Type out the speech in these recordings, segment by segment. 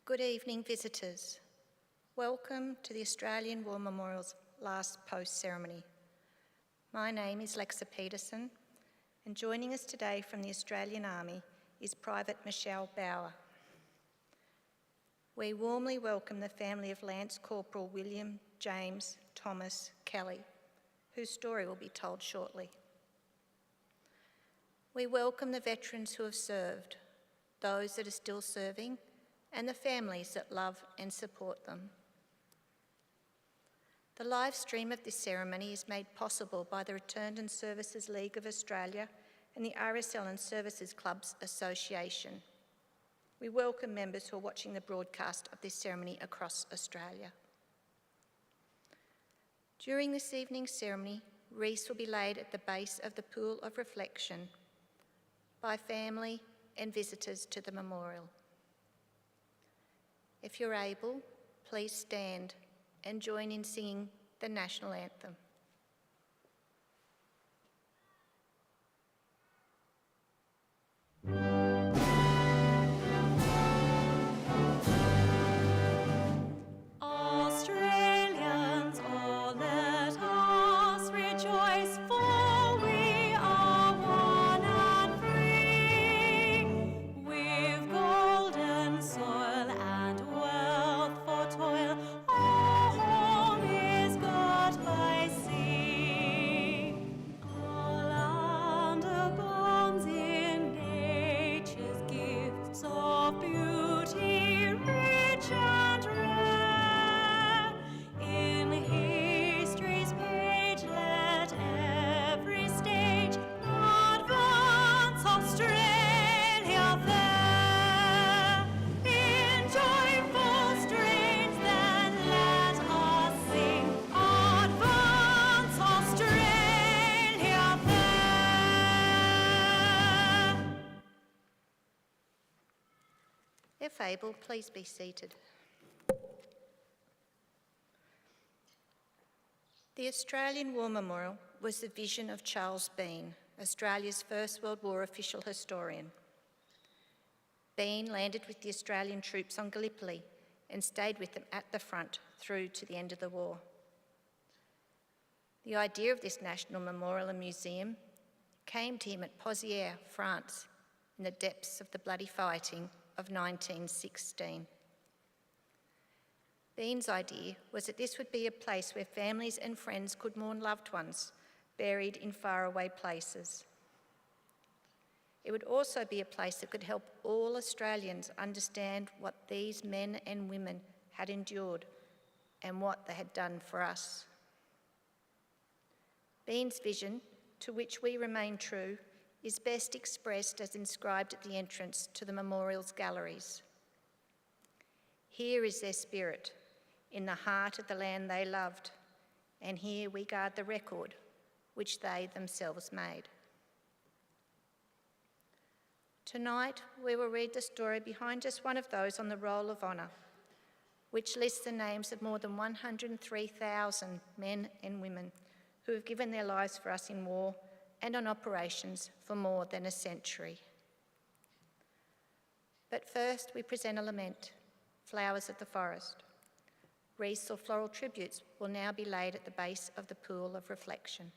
Good evening, visitors. Welcome to the Australian War Memorial's last post ceremony. My name is Lexa Peterson, and joining us today from the Australian Army is Private Michelle Bauer. We warmly welcome the family of Lance Corporal William James Thomas Kelly, whose story will be told shortly. We welcome the veterans who have served, those that are still serving, and the families that love and support them. The live stream of this ceremony is made possible by the Returned and Services League of Australia and the RSL and Services Clubs Association. We welcome members who are watching the broadcast of this ceremony across Australia. During this evening's ceremony, wreaths will be laid at the base of the pool of reflection by family and visitors to the memorial. If you're able, please stand and join in singing the National Anthem. Australians, oh, let us rejoice, for we are one and free. We've golden soil and wealth for toil, our home is got by sea. Our land abounds in nature's gifts of beauty, rich and rare. In history's page let every stage advance Australia fair. In joyful strains then let us sing, advance Australia fair. If able, please be seated. The Australian War Memorial was the vision of Charles Bean, Australia's First World War official historian. Bean landed with the Australian troops on Gallipoli and stayed with them at the front through to the end of the war. The idea of this national memorial and museum came to him at Pozières, France, in the depths of the bloody fighting of 1916. Bean's idea was that this would be a place where families and friends could mourn loved ones buried in faraway places. It would also be a place that could help all Australians understand what these men and women had endured and what they had done for us. Bean's vision, to which we remain true, is best expressed as inscribed at the entrance to the memorial's galleries. Here is their spirit, in the heart of the land they loved, and here we guard the record which they themselves made. Tonight, we will read the story behind just one of those on the Roll of Honour, which lists the names of more than 103,000 men and women who have given their lives for us in war and on operations for more than a century. But first, we present a lament, Flowers of the Forest. Wreaths or floral tributes will now be laid at the base of the pool of reflection.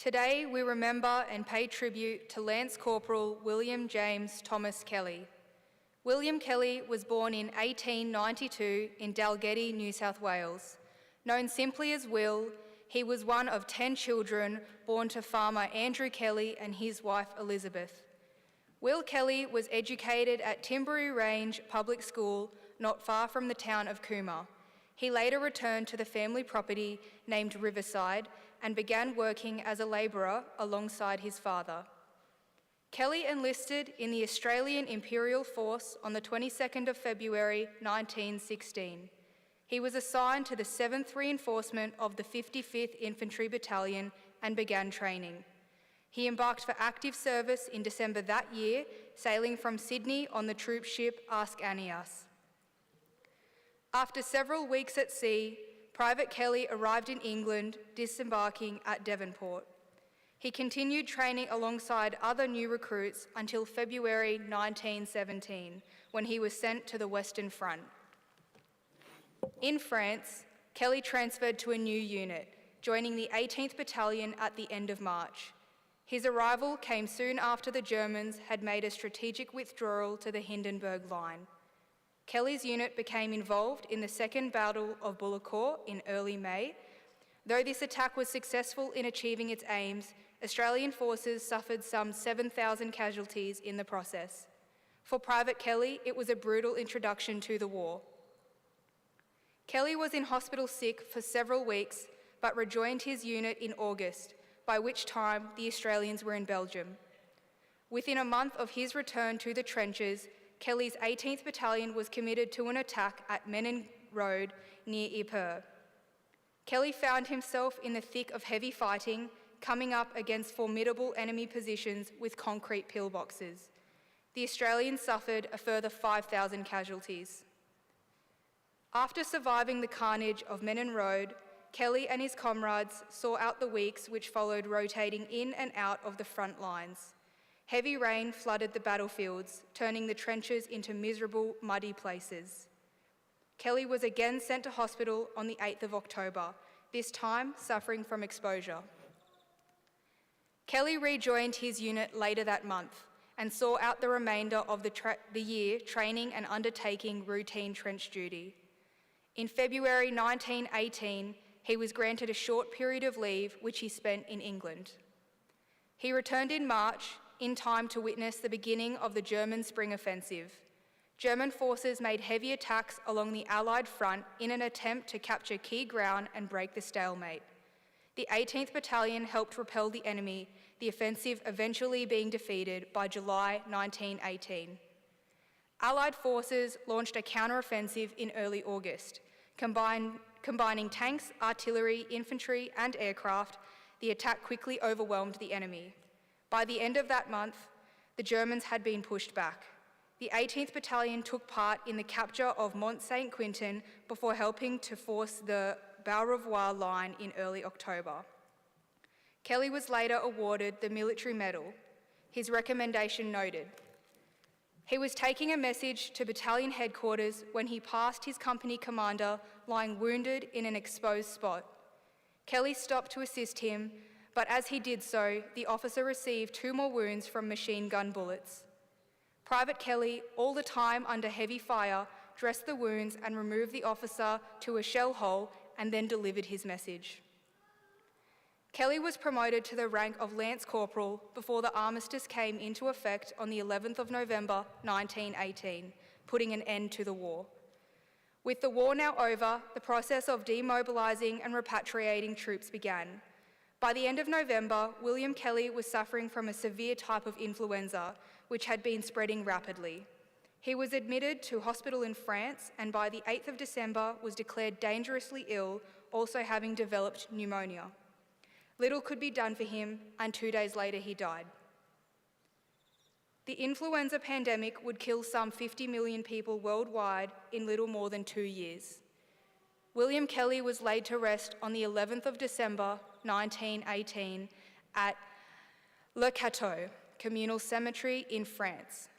Today we remember and pay tribute to Lance Corporal William James Thomas Kelly. William Kelly was born in 1892 in Dalgety, New South Wales. Known simply as Will, he was one of 10 children born to farmer Andrew Kelly and his wife Elizabeth. Will Kelly was educated at Timberry Range Public School, not far from the town of Cooma. He later returned to the family property named Riverside and began working as a labourer alongside his father. Kelly enlisted in the Australian Imperial Force on the 22nd of February 1916. He was assigned to the 7th Reinforcement of the 55th Infantry Battalion and began training. He embarked for active service in December that year, sailing from Sydney on the troop ship Ask Anias. After several weeks at sea, Private Kelly arrived in England, disembarking at Devonport. He continued training alongside other new recruits until February 1917, when he was sent to the Western Front. In France, Kelly transferred to a new unit, joining the 18th Battalion at the end of March. His arrival came soon after the Germans had made a strategic withdrawal to the Hindenburg Line. Kelly's unit became involved in the Second Battle of Bullecourt in early May. Though this attack was successful in achieving its aims, Australian forces suffered some 7,000 casualties in the process. For Private Kelly, it was a brutal introduction to the war. Kelly was in hospital sick for several weeks, but rejoined his unit in August, by which time the Australians were in Belgium. Within a month of his return to the trenches, Kelly's 18th Battalion was committed to an attack at Menin Road near Ypres. Kelly found himself in the thick of heavy fighting, coming up against formidable enemy positions with concrete pillboxes. The Australians suffered a further 5,000 casualties. After surviving the carnage of Menin Road, Kelly and his comrades saw out the weeks which followed, rotating in and out of the front lines. Heavy rain flooded the battlefields, turning the trenches into miserable, muddy places. Kelly was again sent to hospital on the 8th of October, this time suffering from exposure. Kelly rejoined his unit later that month and saw out the remainder of the year training and undertaking routine trench duty. In February 1918, he was granted a short period of leave, which he spent in England. He returned in March, in time to witness the beginning of the German spring offensive. German forces made heavy attacks along the Allied front in an attempt to capture key ground and break the stalemate. The 18th Battalion helped repel the enemy, the offensive eventually being defeated by July 1918. Allied forces launched a counter-offensive in early August. Combining tanks, artillery, infantry, and aircraft, the attack quickly overwhelmed the enemy. By the end of that month, the Germans had been pushed back. The 18th Battalion took part in the capture of Mont Saint-Quentin before helping to force the Beaurevoir line in early October. Kelly was later awarded the Military Medal, his recommendation noted. He was taking a message to battalion headquarters when he passed his company commander lying wounded in an exposed spot. Kelly stopped to assist him, but as he did so, the officer received 2 more wounds from machine gun bullets. Private Kelly, all the time under heavy fire, dressed the wounds and removed the officer to a shell hole and then delivered his message. Kelly was promoted to the rank of Lance Corporal before the armistice came into effect on the 11th of November 1918, putting an end to the war. With the war now over, the process of demobilising and repatriating troops began. By the end of November, William Kelly was suffering from a severe type of influenza, which had been spreading rapidly. He was admitted to hospital in France and by the 8th of December was declared dangerously ill, also having developed pneumonia. Little could be done for him, and 2 days later he died. The influenza pandemic would kill some 50 million people worldwide in little more than 2 years. William Kelly was laid to rest on the 11th of December 1918 at Le Cateau Communal Cemetery in France.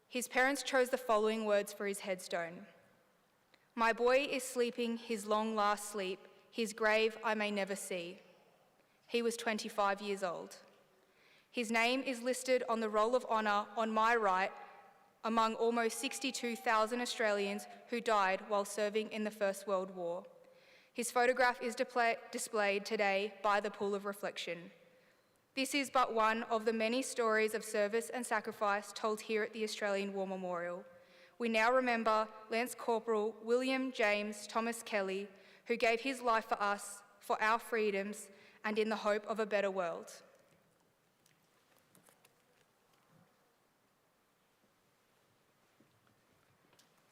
His parents chose the following words for his headstone: "My boy is sleeping his long last sleep, his grave I may never see. He was 25 years old. His name is listed on the Roll of Honour on my right among almost 62,000 Australians who died while serving in the First World War. His photograph is displayed today by the Pool of Reflection. This is but one of the many stories of service and sacrifice told here at the Australian War Memorial. We now remember Lance Corporal William James Thomas Kelly, who gave his life for us, for our freedoms, and in the hope of a better world.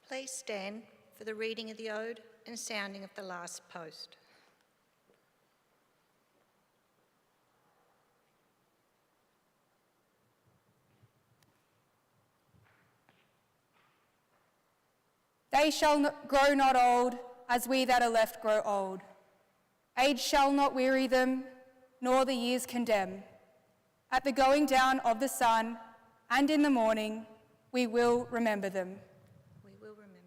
Please stand for the reading of the ode and sounding of the last post. They shall grow not old, as we that are left grow old. Age shall not weary them, nor the years condemn. At the going down of the sun, and in the morning, we will remember them. We will remember them.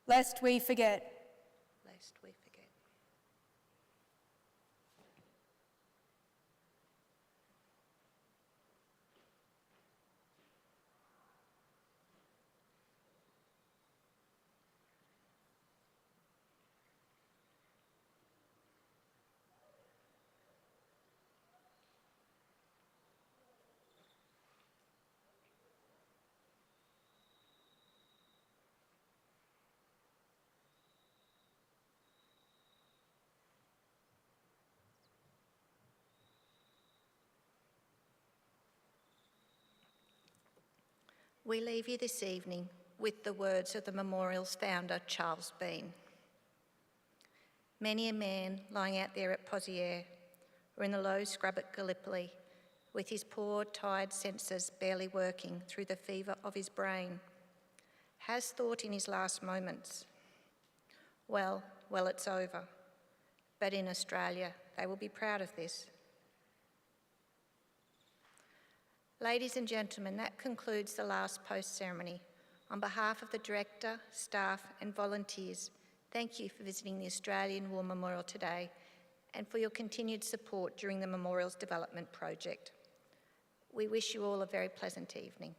Lest we forget. Lest we forget. We leave you this evening with the words of the memorial's founder, Charles Bean. Many a man lying out there at Pozières or in the low scrub at Gallipoli, with his poor, tired senses barely working through the fever of his brain, has thought in his last moments, well, it's over. But in Australia, they will be proud of this. Ladies and gentlemen, that concludes the last post ceremony. On behalf of the Director, staff and volunteers, thank you for visiting the Australian War Memorial today and for your continued support during the Memorial's development project. We wish you all a very pleasant evening.